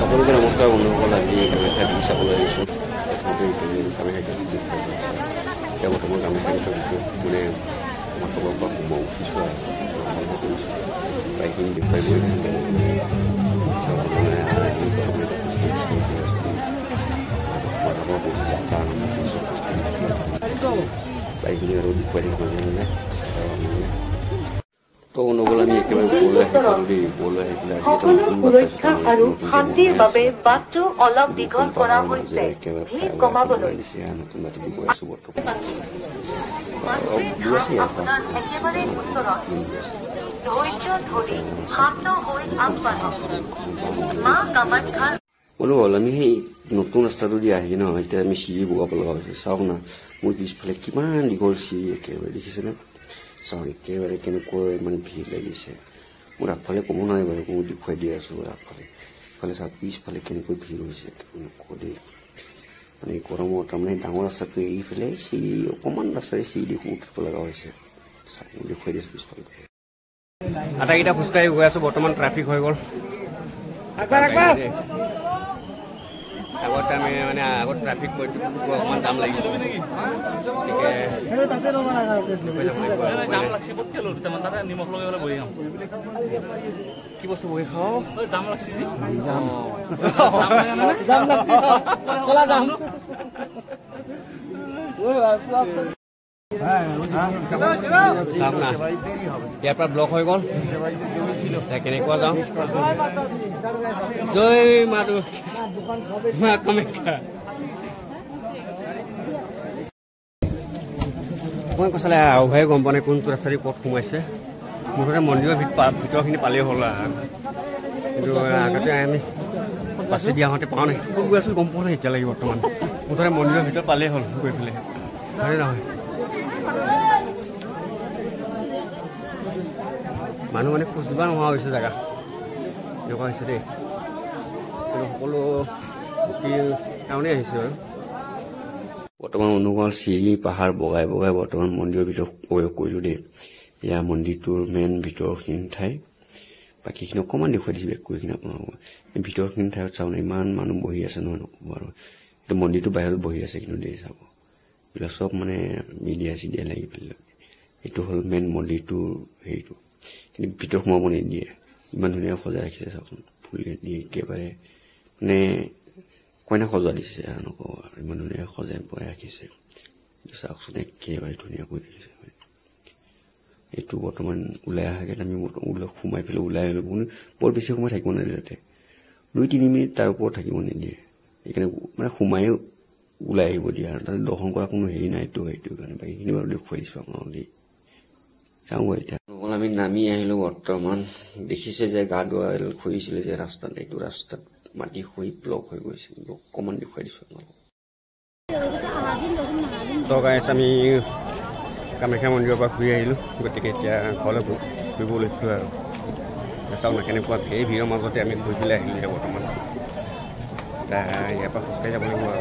সকলোকে নমস্কাৰ বন্ধুসকল। আজি কামাখ্যা দেৱী চাবলৈ আহিছোঁ। কামাখ্যা এতিয়া বৰ্তমান কামাখ্যা দিছোঁ মানে আমাৰ খবৰ পৰা সোমাই উঠিছোঁ আৰু আৰম্ভ কৰিছোঁ। প্ৰায়খিনি দেখুৱাই গৈ প্ৰায়খিনি আৰু দেখুৱাই থাকিব মানে সুৰক্ষা আৰু শান্তিৰ বাবে বাটটো অলপ দীঘল কৰা হৈছে। ভিৰ কমাবলৈ আপোনাৰ একেবাৰে ওচৰত ধৈৰ্য ধৰি শান্ত হৈ আগবাঢ়ক। মা কামাখ্যাৰ বোলো হ'ল আমি সেই নতুন ৰাস্তাটো দি আহি নহয়, এতিয়া আমি চিৰি বগাব লগা হৈছে। চাওক না মোৰ পিছফালে কিমান দীঘল চিৰি একেবাৰে দেখিছেনে? চাওক একেবাৰে কেনেকৈ মানে ভিৰ লাগিছে। মোৰ আগফালে ক'ব নোৱাৰি বাৰু, মই দেখুৱাই দি আছোঁ আগফালে। ইফালে চাওক পিছফালে কেনেকৈ ভিৰ হৈছে দেই। মানে গৰমত তাৰমানে ডাঙৰ ৰাস্তাটো এৰি পেলাই চিৰি অকণমান ৰাস্তাৰে চিৰি দি উঠিব লগা হৈছে। চাওক মই দেখুৱাই দিছোঁ পিছফালে। আটাইকেইটা খোজকাঢ়ি গৈ আছোঁ। বৰ্তমান ট্ৰাফিক হৈ গ'ল। আগত আমি মানে আগত ট্ৰাফিক অকণমান জাম লাগিছে। কি বস্তু বহি খাওঁ? জাম লাগছে ইয়াৰ পৰা ব্লক হৈ গ'ল। কেনেকুৱা যাওঁ? জয় মা মা কামাখ্যা। মই কৈছিলে আউভাই গম পোৱা নাই কোনটো ৰাস্তাদি ক'ত সোমাইছে। মুঠতে মন্দিৰৰ ভিতৰখিনি পালেই হ'ল আৰু, কিন্তু আগতে আমি বাছি দিয়া আহোঁতে পাওঁ নাই। ক'ত গৈ আছোঁ গম পোৱা নাই এতিয়ালৈকে বৰ্তমান। মুঠতে মন্দিৰৰ ভিতৰত পালেই হ'ল গৈ পেলাই, হয়নে নহয়? মানুহ মানে খোজব নোহোৱা হৈছে জেগা, এনেকুৱা হৈছে দেই। কিন্তু সকলো কাৰণেই আহিছে বাৰু। বৰ্তমান অনুকূল চিৰি পাহাৰ বগাই বগাই বৰ্তমান মন্দিৰৰ ভিতৰত প্ৰৱেশ কৰিলোঁ দেই। এয়া মন্দিৰটোৰ মেইন ভিতৰখিনি ঠাই। বাকীখিনি অকণমান দেখুৱাই দিছোঁ বেক কৰি কিনে আপোনালোকক। ভিতৰখিনি ঠাইত চাওঁ ইমান মানুহ বহি আছে নহয় নক'ব আৰু। এইটো মন্দিৰটো বাহিৰত বহি আছে কিন্তু দেই চাব, এইবিলাক চব মানে মিডিয়া চিডিয়া লাগি পেলাই। এইটো হ'ল মেইন মন্দিৰটোৰ হেৰিটো, কিন্তু ভিতৰত সোমাব নিদিয়ে। ইমান ধুনীয়া সজাই ৰাখিছে চাওকচোন, ফুলে দি একেবাৰে মানে কইনা সজোৱা দিছে আৰু নক'ব আৰু। ইমান ধুনীয়া সজাই পৰাই ৰাখিছে চাওকচোন, একেবাৰে ধুনীয়াকৈ দেখিছে। এইটো বৰ্তমান ওলাই অহাকৈ আমি সোমাই পেলাই ওলাই আহিলোঁ। বৰ বেছি সময় থাকিব নিদিয়ে তাতে, 2-3 মিনিট তাৰ ওপৰত থাকিব নিদিয়ে। সেইকাৰণে মানে সোমাই ওলাই আহিব দিয়ে আৰু তাতে দৰ্শন কৰা কোনো হেৰি নাই। সেইটো কাৰণে বাকীখিনি বাৰু দেখুৱাই দিছোঁ আপোনালোক দেই। চাওঁ এতিয়া আমি নামি আহিলোঁ। বৰ্তমান দেখিছে যে গা ধোৱা খহিছিলে যে ৰাস্তাত, এইটো ৰাস্তাত মাটি খহি ব্লক হৈ গৈছে। অকণমান দেখুৱাই দিছোঁ আপোনালোকক। তো গাইছ আমি কামাখ্যা মন্দিৰৰ পৰা ঘূৰি আহিলোঁ, গতিকে এতিয়া ঘৰলৈ ঘূৰিব লৈছোঁ আৰু। চাওক না কেনেকুৱা সেই ভিৰৰ মাজতে আমি ঘূৰি পেলাই আহিলোঁ এতিয়া বৰ্তমান। ইয়াৰ পৰা খোজকাঢ়ি যাব লাগিব আৰু।